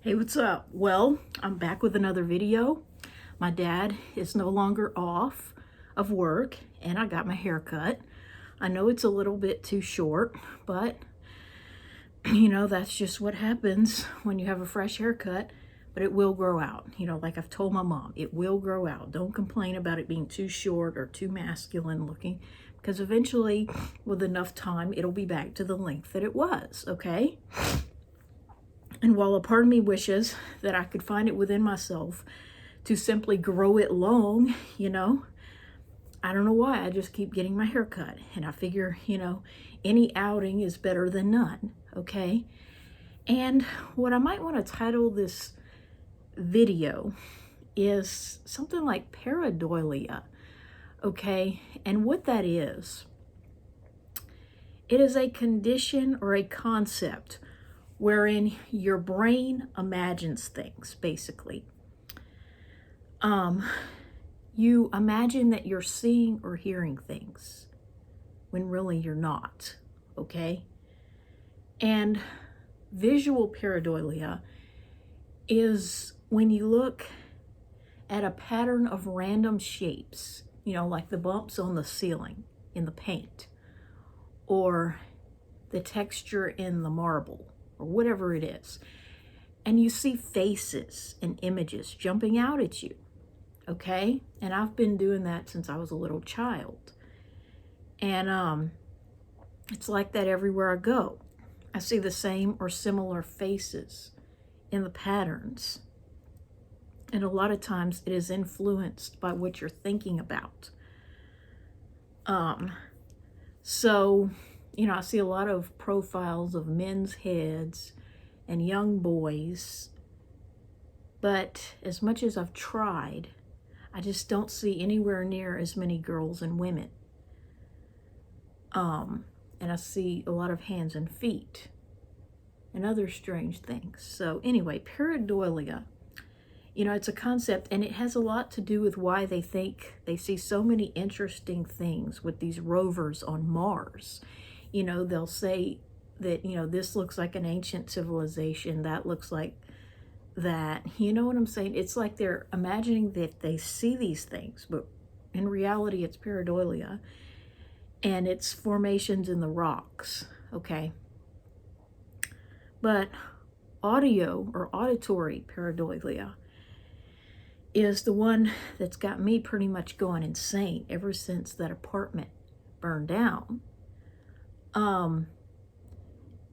Hey, what's up? Well, I'm back with another video. My dad is no longer off of work and I got my hair cut. I know it's a little bit too short, but that's just what happens when you have a fresh haircut, but it will grow out. Like I've told my mom, it will grow out. Don't complain about it being too short or too masculine looking, because eventually with enough time, it'll be back to the length that it was, okay? And while a part of me wishes that I could find it within myself to simply grow it long, I don't know why. I just keep getting my hair cut. And I figure, any outing is better than none, okay? And what I might want to title this video is something like Pareidolia, okay? And what that is, it is a condition or a concept wherein your brain imagines things, basically. You imagine that you're seeing or hearing things when really you're not, okay? And visual pareidolia is when you look at a pattern of random shapes, like the bumps on the ceiling in the paint, or the texture in the marble, or whatever it is, and you see faces and images jumping out at you, okay? And I've been doing that since I was a little child. And it's like that everywhere I go. I see the same or similar faces in the patterns. And a lot of times it is influenced by what you're thinking about. So I see a lot of profiles of men's heads and young boys, but as much as I've tried, I just don't see anywhere near as many girls and women. And I see a lot of hands and feet and other strange things. So anyway, pareidolia, it's a concept, and it has a lot to do with why they think they see so many interesting things with these rovers on Mars. They'll say that, this looks like an ancient civilization, that looks like that. You know what I'm saying? It's like they're imagining that they see these things, but in reality, it's pareidolia, and it's formations in the rocks, okay? But audio or auditory pareidolia is the one that's got me pretty much going insane ever since that apartment burned down.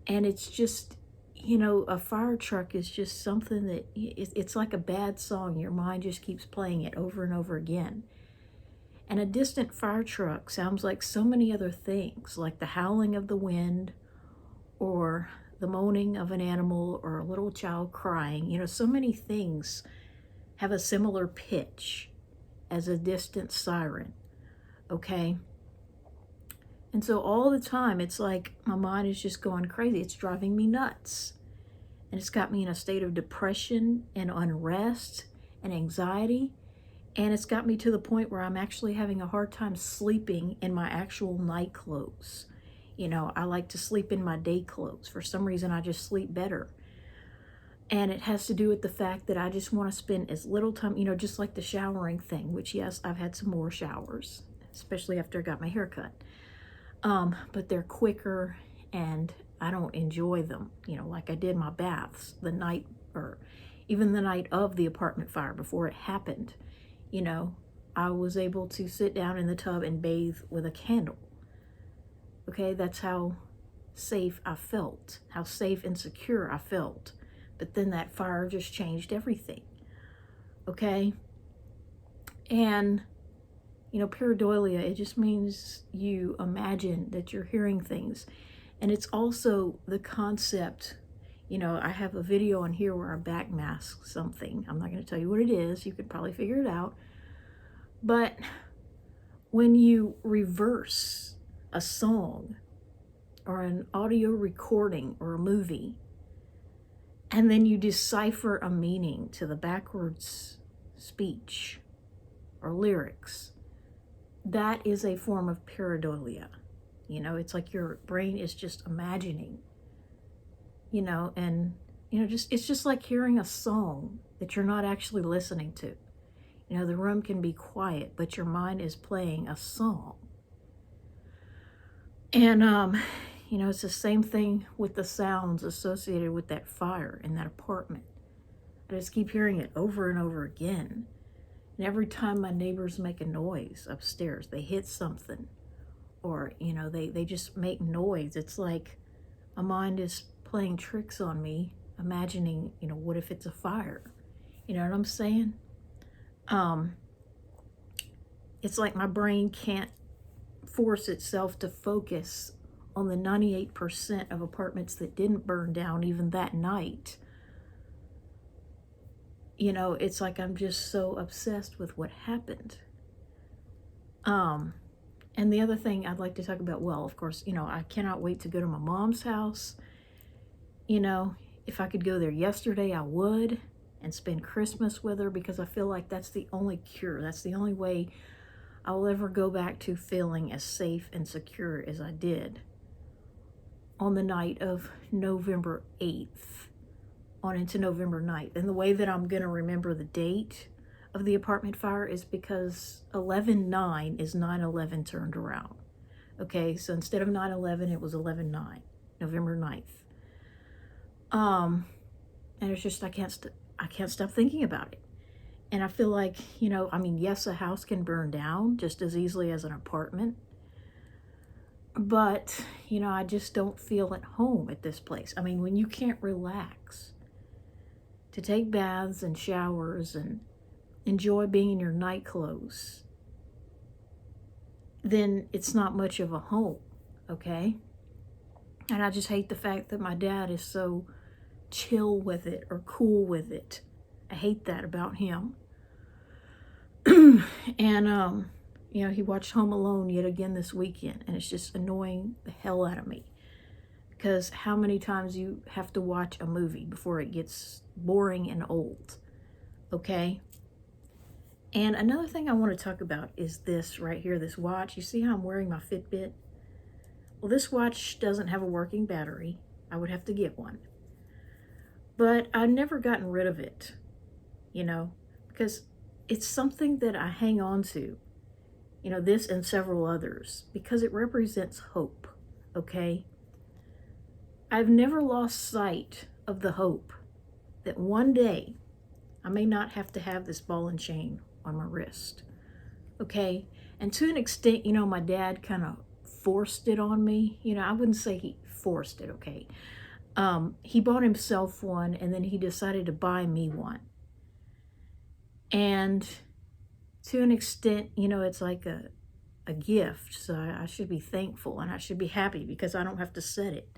And it's just, a fire truck is just something that it's like a bad song. Your mind just keeps playing it over and over again. And a distant fire truck sounds like so many other things, like the howling of the wind or the moaning of an animal or a little child crying. So many things have a similar pitch as a distant siren, okay? And so all the time, it's like my mind is just going crazy. It's driving me nuts. And it's got me in a state of depression and unrest and anxiety. And it's got me to the point where I'm actually having a hard time sleeping in my actual night clothes. I like to sleep in my day clothes. For some reason, I just sleep better. And it has to do with the fact that I just want to spend as little time, just like the showering thing, which, yes, I've had some more showers, especially after I got my hair cut. But they're quicker and I don't enjoy them, like I did my baths the night, or even the night of the apartment fire before it happened. I was able to sit down in the tub and bathe with a candle. Okay, that's how safe I felt, how safe and secure I felt. But then that fire just changed everything, okay? And pareidolia, it just means you imagine that you're hearing things. And it's also the concept, I have a video on here where I backmask something. I'm not going to tell you what it is. You could probably figure it out. But when you reverse a song or an audio recording or a movie, and then you decipher a meaning to the backwards speech or lyrics, that is a form of pareidolia. It's like your brain is just imagining, and it's just like hearing a song that you're not actually listening to. The room can be quiet, but your mind is playing a song. And, it's the same thing with the sounds associated with that fire in that apartment. I just keep hearing it over and over again. And every time my neighbors make a noise upstairs, they hit something, or, they just make noise. It's like my mind is playing tricks on me, imagining, what if it's a fire? You know what I'm saying? It's like my brain can't force itself to focus on the 98% of apartments that didn't burn down even that night. It's like I'm just so obsessed with what happened. And the other thing I'd like to talk about, well, of course, I cannot wait to go to my mom's house. If I could go there yesterday, I would, and spend Christmas with her, because I feel like that's the only cure. That's the only way I will ever go back to feeling as safe and secure as I did on the night of November 8th on into November 9th. And the way that I'm going to remember the date of the apartment fire is because 11/9 is 9/11 turned around. Okay, so instead of 9/11, it was 11/9, November 9th. And it's just, I can't stop thinking about it. And I feel like, yes, a house can burn down just as easily as an apartment. But, I just don't feel at home at this place. I mean, when you can't relax to take baths and showers and enjoy being in your night clothes, then it's not much of a home, okay? And I just hate the fact that my dad is so chill with it or cool with it. I hate that about him. And, he watched Home Alone yet again this weekend, and it's just annoying the hell out of me. Because how many times you have to watch a movie before it gets boring and old, okay? And another thing I want to talk about is this right here, this watch. You see how I'm wearing my Fitbit? Well, this watch doesn't have a working battery. I would have to get one. But I've never gotten rid of it, because it's something that I hang on to, this and several others, because it represents hope, okay? I've never lost sight of the hope that one day I may not have to have this ball and chain on my wrist, okay? And to an extent, my dad kind of forced it on me. I wouldn't say he forced it, okay? He bought himself one, and then he decided to buy me one. And to an extent, it's like a gift, so I should be thankful, and I should be happy because I don't have to set it,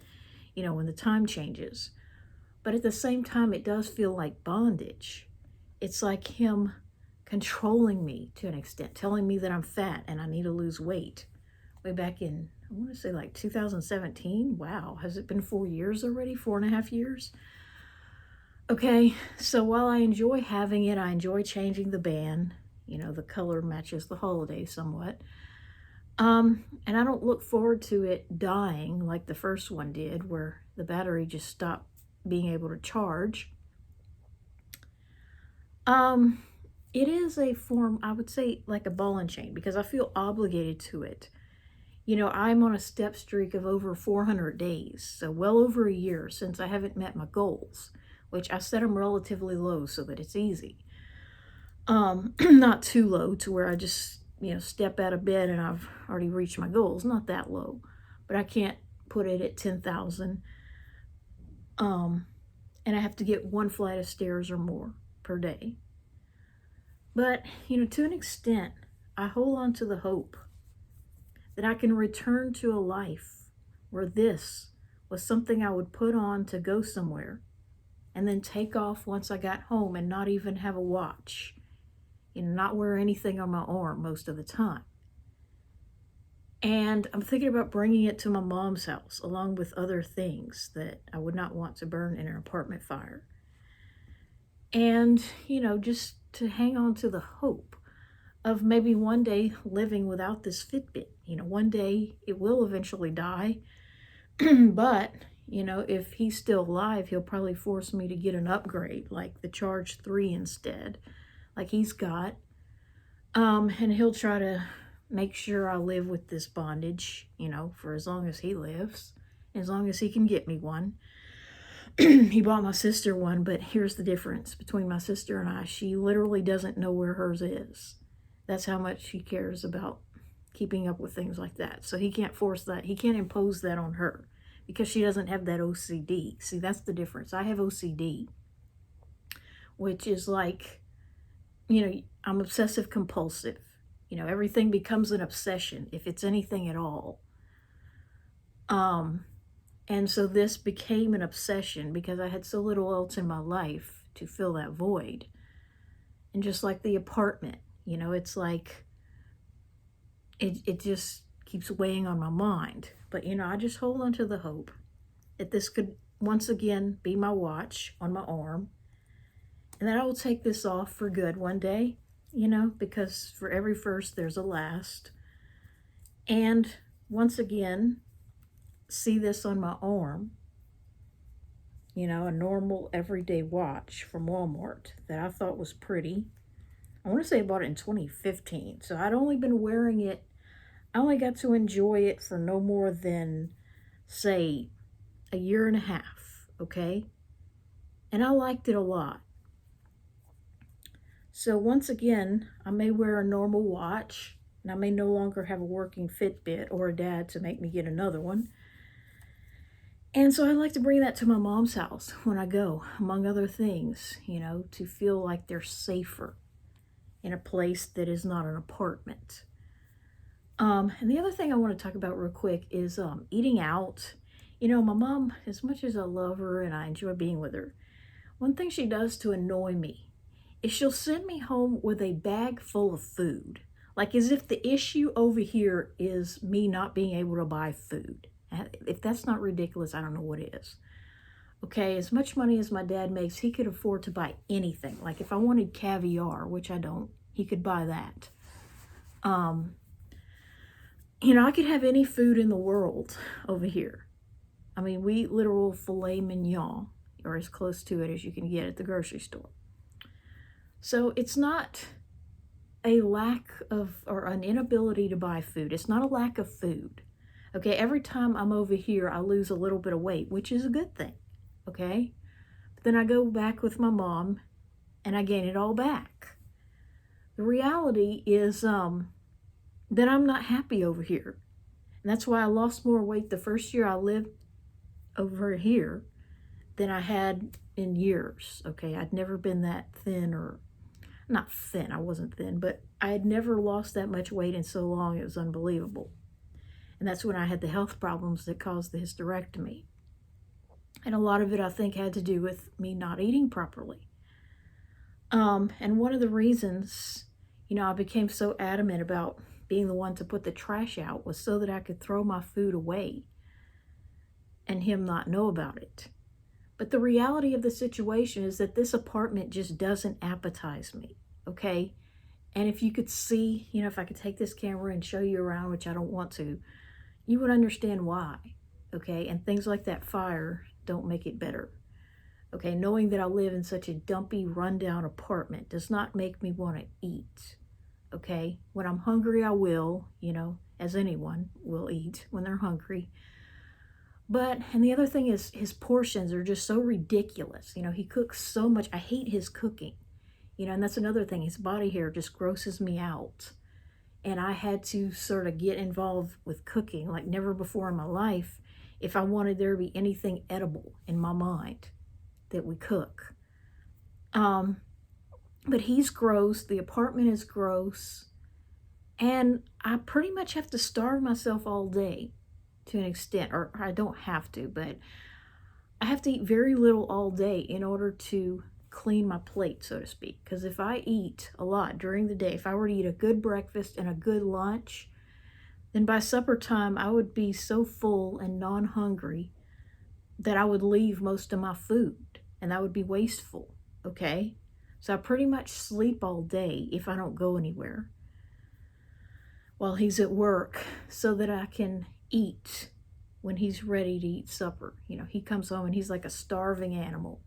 when the time changes. But at the same time, it does feel like bondage. It's like him controlling me to an extent, telling me that I'm fat and I need to lose weight. Way back in, I want to say like 2017. Wow, has it been 4 years already? 4.5 years? Okay, so while I enjoy having it, I enjoy changing the band. The color matches the holiday somewhat. And I don't look forward to it dying like the first one did, where the battery just stopped being able to charge. It is a form, I would say, like a ball and chain, because I feel obligated to it. I'm on a step streak of over 400 days, so well over a year since I haven't met my goals, which I set them relatively low so that it's easy. Not too low to where I just, step out of bed and I've already reached my goals. Not that low, but I can't put it at 10,000. And I have to get one flight of stairs or more per day. But, to an extent, I hold on to the hope that I can return to a life where this was something I would put on to go somewhere and then take off once I got home and not even have a watch, not wear anything on my arm most of the time. And I'm thinking about bringing it to my mom's house along with other things that I would not want to burn in an apartment fire. And, just to hang on to the hope of maybe one day living without this Fitbit. One day it will eventually die, but, You know, if he's still alive, he'll probably force me to get an upgrade, like the Charge 3 instead, like he's got. And he'll try to make sure I live with this bondage, you know, for as long as he lives, as long as he can get me one. He bought my sister one, but here's the difference between my sister and I. She literally doesn't know where hers is. That's how much she cares about keeping up with things like that. So he can't force that. He can't impose that on her because she doesn't have that OCD. See, that's the difference. I have OCD, which is like, you know, I'm obsessive compulsive. You know, everything becomes an obsession if it's anything at all. And so this became an obsession because I had so little else in my life to fill that void. And just like the apartment, you know, it's like, it just keeps weighing on my mind. But, you know, I just hold on to the hope that this could once again be my watch on my arm. And that I will take this off for good one day, you know, because for every first there's a last. And once again, see this on my arm, you know, a normal everyday watch from Walmart that I thought was pretty. I want to say I bought it in 2015, so I'd only been wearing it, I only got to enjoy it for no more than, say, a year and a half, okay? And I liked it a lot. So once again, I may wear a normal watch, and I may no longer have a working Fitbit or a dad to make me get another one. And so I like to bring that to my mom's house when I go, among other things, you know, to feel like they're safer in a place that is not an apartment. And the other thing I want to talk about real quick is eating out. You know, my mom, as much as I love her and I enjoy being with her, one thing she does to annoy me is she'll send me home with a bag full of food. Like as if the issue over here is me not being able to buy food. If that's not ridiculous, I don't know what is. Okay, as much money as my dad makes, he could afford to buy anything. Like if I wanted caviar, which I don't, he could buy that. You know, I could have any food in the world over here. I mean, we eat literal filet mignon, or as close to it as you can get at the grocery store. So it's not a lack of, or an inability to buy food. It's not a lack of food. Okay, every time I'm over here, I lose a little bit of weight, which is a good thing, okay? But then I go back with my mom, and I gain it all back. The reality is that I'm not happy over here. And that's why I lost more weight the first year I lived over here than I had in years, okay? I'd never been that thin, or not thin, I wasn't thin, but I had never lost that much weight in so long, it was unbelievable. And that's when I had the health problems that caused the hysterectomy. And a lot of it, I think, had to do with me not eating properly. And one of the reasons, you know, I became so adamant about being the one to put the trash out was so that I could throw my food away and him not know about it. But the reality of the situation is that this apartment just doesn't appetize me, okay? And if you could see, you know, if I could take this camera and show you around, which I don't want to, you would understand why, okay? And things like that fire don't make it better, okay? Knowing that I live in such a dumpy, rundown apartment does not make me want to eat, okay? When I'm hungry, I will, you know, as anyone will eat when they're hungry. But, and the other thing is his portions are just so ridiculous. You know, he cooks so much. I hate his cooking, you know, and that's another thing. His body hair just grosses me out. And I had to sort of get involved with cooking like never before in my life if I wanted there to be anything edible in my mind that we cook. But he's gross. The apartment is gross. And I pretty much have to starve myself all day to an extent. Or I don't have to, but I have to eat very little all day in order to clean my plate, so to speak. Because if I eat a lot during the day, if I were to eat a good breakfast and a good lunch, then by supper time I would be so full and non-hungry that I would leave most of my food, and that would be wasteful, okay? So I pretty much sleep all day if I don't go anywhere while he's at work so that I can eat when he's ready to eat supper. You know, he comes home and he's like a starving animal.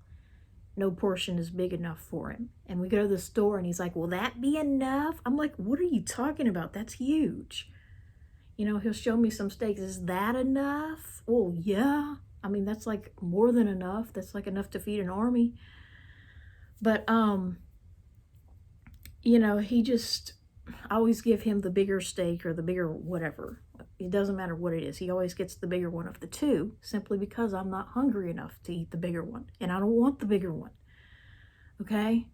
No portion is big enough for him. And we go to the store and he's like, will that be enough? I'm like, what are you talking about? That's huge. You know, he'll show me some steaks. Is that enough? Well, yeah. I mean, that's like more than enough. That's like enough to feed an army. But, you know, I always give him the bigger steak or the bigger whatever. It doesn't matter what it is. He always gets the bigger one of the two, simply because I'm not hungry enough to eat the bigger one. And I don't want the bigger one. Okay?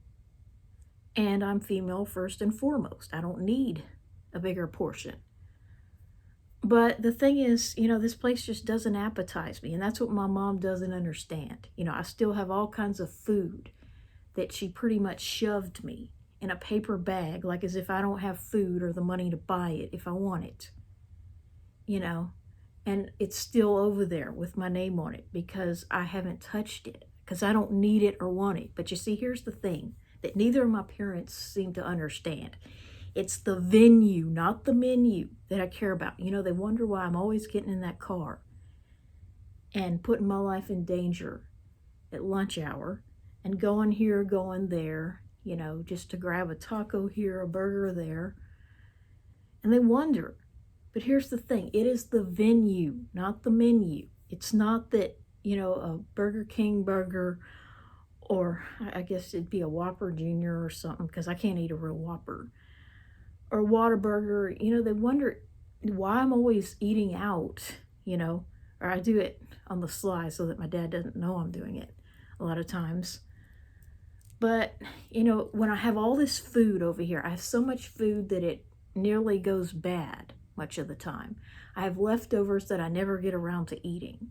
And I'm female first and foremost. I don't need a bigger portion. But the thing is, you know, this place just doesn't appetize me. And that's what my mom doesn't understand. You know, I still have all kinds of food that she pretty much shoved me in a paper bag, like as if I don't have food or the money to buy it if I want it. You know, and it's still over there with my name on it because I haven't touched it, because I don't need it or want it. But you see, here's the thing that neither of my parents seem to understand. It's the venue, not the menu, that I care about. You know, they wonder why I'm always getting in that car and putting my life in danger at lunch hour and going here, going there, you know, just to grab a taco here, a burger there. And they wonder. But here's the thing. It is the venue, not the menu. It's not that, you know, a Burger King burger, or I guess it'd be a Whopper Jr. or something, because I can't eat a real Whopper, or Whataburger. You know, they wonder why I'm always eating out, you know, or I do it on the sly so that my dad doesn't know I'm doing it a lot of times. But, you know, when I have all this food over here, I have so much food that it nearly goes bad much of the time. I have leftovers that I never get around to eating.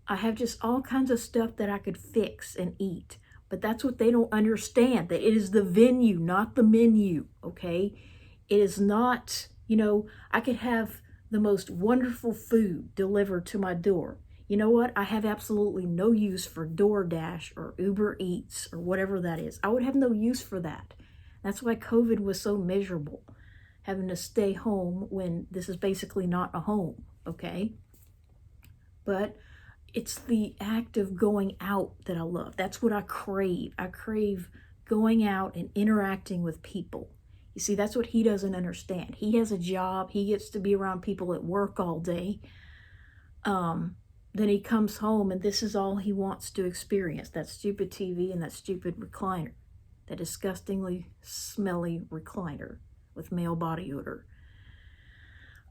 I have just all kinds of stuff that I could fix and eat. But that's what they don't understand, that it is the venue, not the menu, okay? It is not, you know, I could have the most wonderful food delivered to my door. You know what? I have absolutely no use for DoorDash or Uber Eats or whatever that is. I would have no use for that. That's why COVID was so miserable, having to stay home when this is basically not a home, okay? But it's the act of going out that I love. That's what I crave. I crave going out and interacting with people. You see, that's what he doesn't understand. He has a job. He gets to be around people at work all day. Then he comes home and this is all he wants to experience, that stupid TV and that stupid recliner, that disgustingly smelly recliner with male body odor.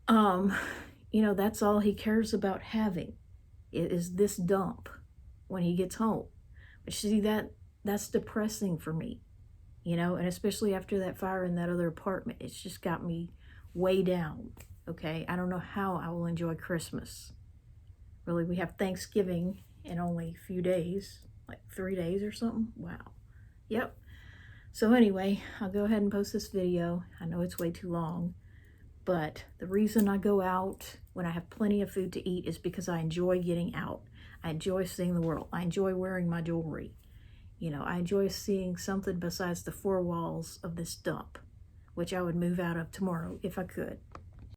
You know, that's all he cares about having is this dump when he gets home. But you see, that's depressing for me, you know, and especially after that fire in that other apartment, it's just got me way down, okay? I don't know how I will enjoy Christmas. Really, we have Thanksgiving in only a few days, like 3 days or something. Wow. Yep. So anyway, I'll go ahead and post this video. I know it's way too long, but the reason I go out when I have plenty of food to eat is because I enjoy getting out. I enjoy seeing the world. I enjoy wearing my jewelry. You know, I enjoy seeing something besides the four walls of this dump, which I would move out of tomorrow if I could.